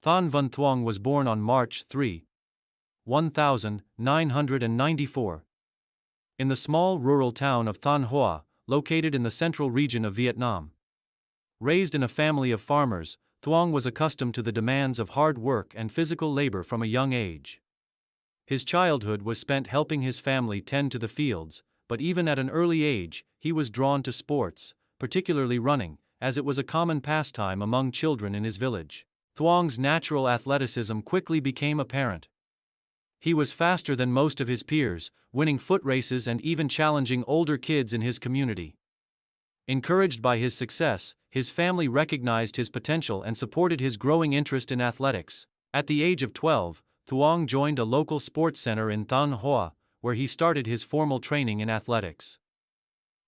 Thân Văn Thường was born on March 3, 1994, in the small rural town of Thanh Hoa, located in the central region of Vietnam. Raised in a family of farmers, Thuong was accustomed to the demands of hard work and physical labor from a young age. His childhood was spent helping his family tend to the fields, but even at an early age, he was drawn to sports, particularly running, as it was a common pastime among children in his village. Thuong's natural athleticism quickly became apparent. He was faster than most of his peers, winning foot races and even challenging older kids in his community. Encouraged by his success, his family recognized his potential and supported his growing interest in athletics. At the age of 12, Thuong joined a local sports center in Thanh Hoa, where he started his formal training in athletics.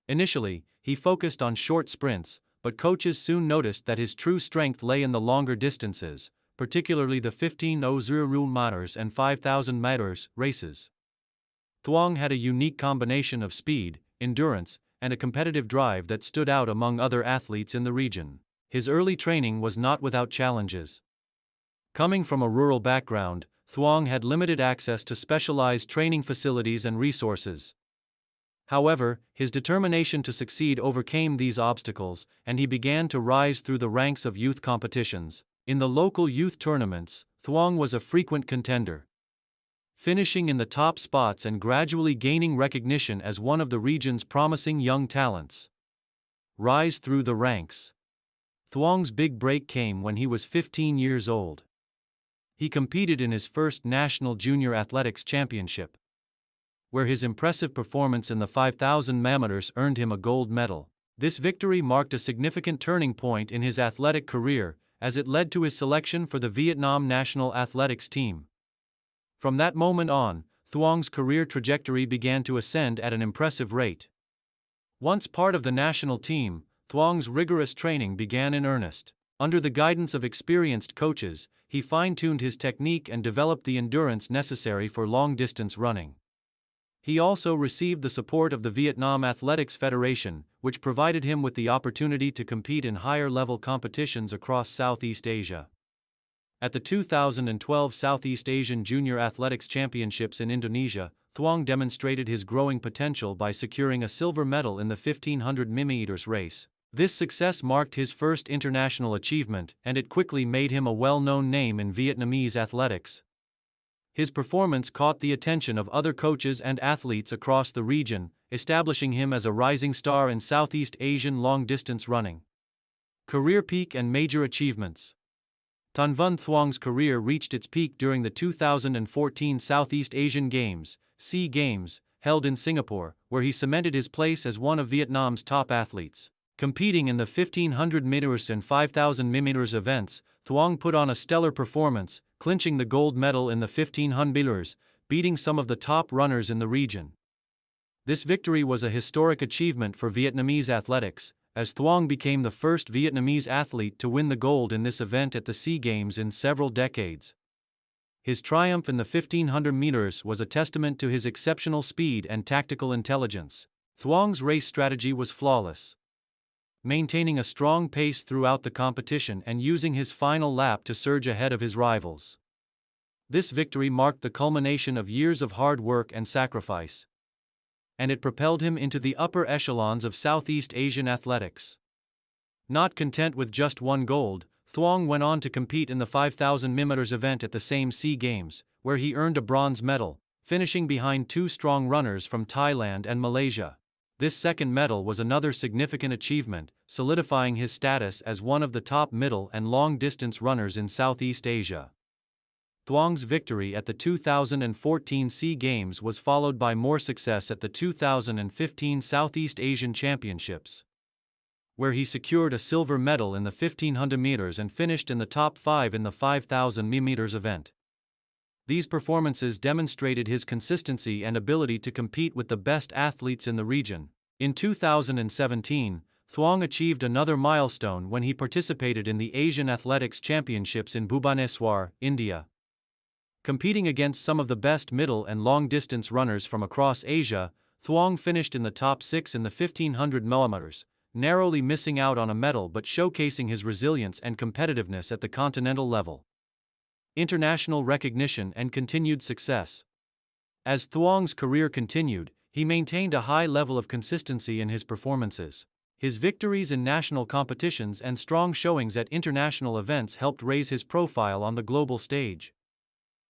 Initially, he focused on short sprints, but coaches soon noticed that his true strength lay in the longer distances, particularly the 1500 meters and 5000 meters races. Thuong had a unique combination of speed, endurance, and a competitive drive that stood out among other athletes in the region. His early training was not without challenges. Coming from a rural background, Thuong had limited access to specialized training facilities and resources. However, his determination to succeed overcame these obstacles, and he began to rise through the ranks of youth competitions. In the local youth tournaments, Thuong was a frequent contender, finishing in the top spots and gradually gaining recognition as one of the region's promising young talents. Rise through the ranks. Thuong's big break came when he was 15 years old. He competed in his first National Junior Athletics Championship, where his impressive performance in the 5000 meters earned him a gold medal. This victory marked a significant turning point in his athletic career, as it led to his selection for the Vietnam national athletics team. From that moment on, Thuong's career trajectory began to ascend at an impressive rate. Once part of the national team, Thuong's rigorous training began in earnest. Under the guidance of experienced coaches, he fine-tuned his technique and developed the endurance necessary for long-distance running. He also received the support of the Vietnam Athletics Federation, which provided him with the opportunity to compete in higher-level competitions across Southeast Asia. At the 2012 Southeast Asian Junior Athletics Championships in Indonesia, Thuong demonstrated his growing potential by securing a silver medal in the 1500 meters race. This success marked his first international achievement, and it quickly made him a well-known name in Vietnamese athletics. His performance caught the attention of other coaches and athletes across the region, establishing him as a rising star in Southeast Asian long-distance running. Career peak and major achievements. Thân Văn Thuong's career reached its peak during the 2014 Southeast Asian Games, SEA Games, held in Singapore, where he cemented his place as one of Vietnam's top athletes. Competing in the 1500 meters and 5000 meters events, Thuong put on a stellar performance, clinching the gold medal in the 1500 meters, beating some of the top runners in the region. This victory was a historic achievement for Vietnamese athletics, as Thuong became the first Vietnamese athlete to win the gold in this event at the SEA Games in several decades. His triumph in the 1500 meters was a testament to his exceptional speed and tactical intelligence. Thuong's race strategy was flawless, maintaining a strong pace throughout the competition and using his final lap to surge ahead of his rivals. This victory marked the culmination of years of hard work and sacrifice, and it propelled him into the upper echelons of Southeast Asian athletics. Not content with just one gold, Thuong went on to compete in the 5000 meters event at the same SEA Games, where he earned a bronze medal, finishing behind two strong runners from Thailand and Malaysia. This second medal was another significant achievement, solidifying his status as one of the top middle and long-distance runners in Southeast Asia. Thuong's victory at the 2014 SEA Games was followed by more success at the 2015 Southeast Asian Championships, where he secured a silver medal in the 1500 meters and finished in the top 5 in the 5000 meters event. These performances demonstrated his consistency and ability to compete with the best athletes in the region. In 2017, Thuong achieved another milestone when he participated in the Asian Athletics Championships in Bhubaneswar, India. Competing against some of the best middle and long-distance runners from across Asia, Thuong finished in the top 6 in the 1500 meters, narrowly missing out on a medal but showcasing his resilience and competitiveness at the continental level. international recognition and continued success. As Thuong's career continued, he maintained a high level of consistency in his performances. His victories in national competitions and strong showings at international events helped raise his profile on the global stage.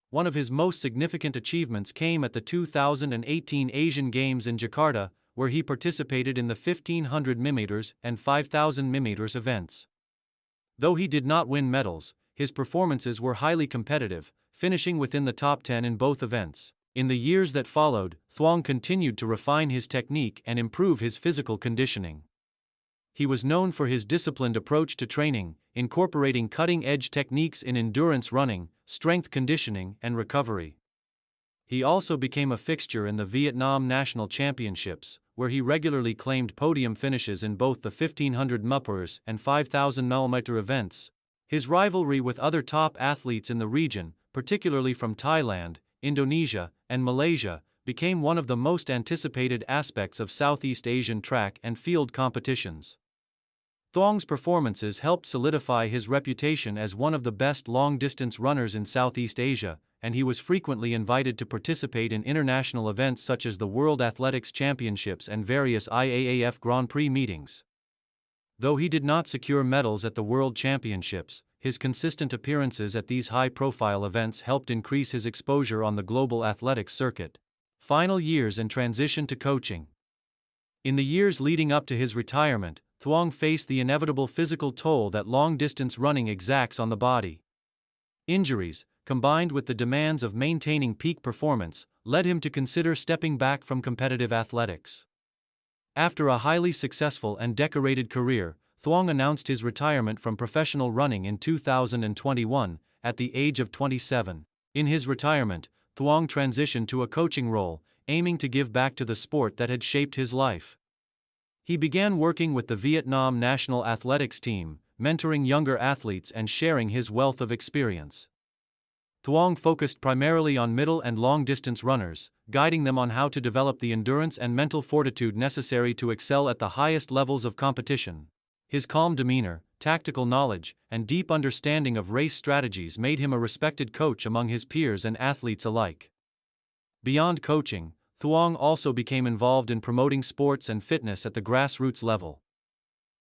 One of his most significant achievements came at the 2018 Asian Games in Jakarta, where he participated in the 1500 meters and 5000 meters events. Though he did not win medals, his performances were highly competitive, finishing within the top 10 in both events. In the years that followed, Thuong continued to refine his technique and improve his physical conditioning. He was known for his disciplined approach to training, incorporating cutting-edge techniques in endurance running, strength conditioning, and recovery. He also became a fixture in the Vietnam National Championships, where he regularly claimed podium finishes in both the 1500 meters and 5000 meter events. His rivalry with other top athletes in the region, particularly from Thailand, Indonesia, and Malaysia, became one of the most anticipated aspects of Southeast Asian track and field competitions. Thuong's performances helped solidify his reputation as one of the best long-distance runners in Southeast Asia, and he was frequently invited to participate in international events such as the World Athletics Championships and various IAAF Grand Prix meetings. Though he did not secure medals at the World Championships, his consistent appearances at these high-profile events helped increase his exposure on the global athletics circuit. Final years and transition to coaching. In the years leading up to his retirement, Thuong faced the inevitable physical toll that long-distance running exacts on the body. Injuries, combined with the demands of maintaining peak performance, led him to consider stepping back from competitive athletics. After a highly successful and decorated career, Thuong announced his retirement from professional running in 2021, at the age of 27. In his retirement, Thuong transitioned to a coaching role, aiming to give back to the sport that had shaped his life. He began working with the Vietnam national athletics team, mentoring younger athletes and sharing his wealth of experience. Thuong focused primarily on middle and long-distance runners, guiding them on how to develop the endurance and mental fortitude necessary to excel at the highest levels of competition. His calm demeanor, tactical knowledge, and deep understanding of race strategies made him a respected coach among his peers and athletes alike. Beyond coaching, Thuong also became involved in promoting sports and fitness at the grassroots level.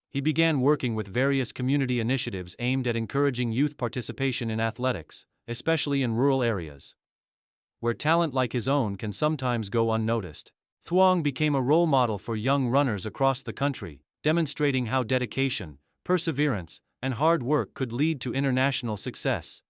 He began working with various community initiatives aimed at encouraging youth participation in athletics, especially in rural areas, where talent like his own can sometimes go unnoticed. Thuong became a role model for young runners across the country, demonstrating how dedication, perseverance, and hard work could lead to international success.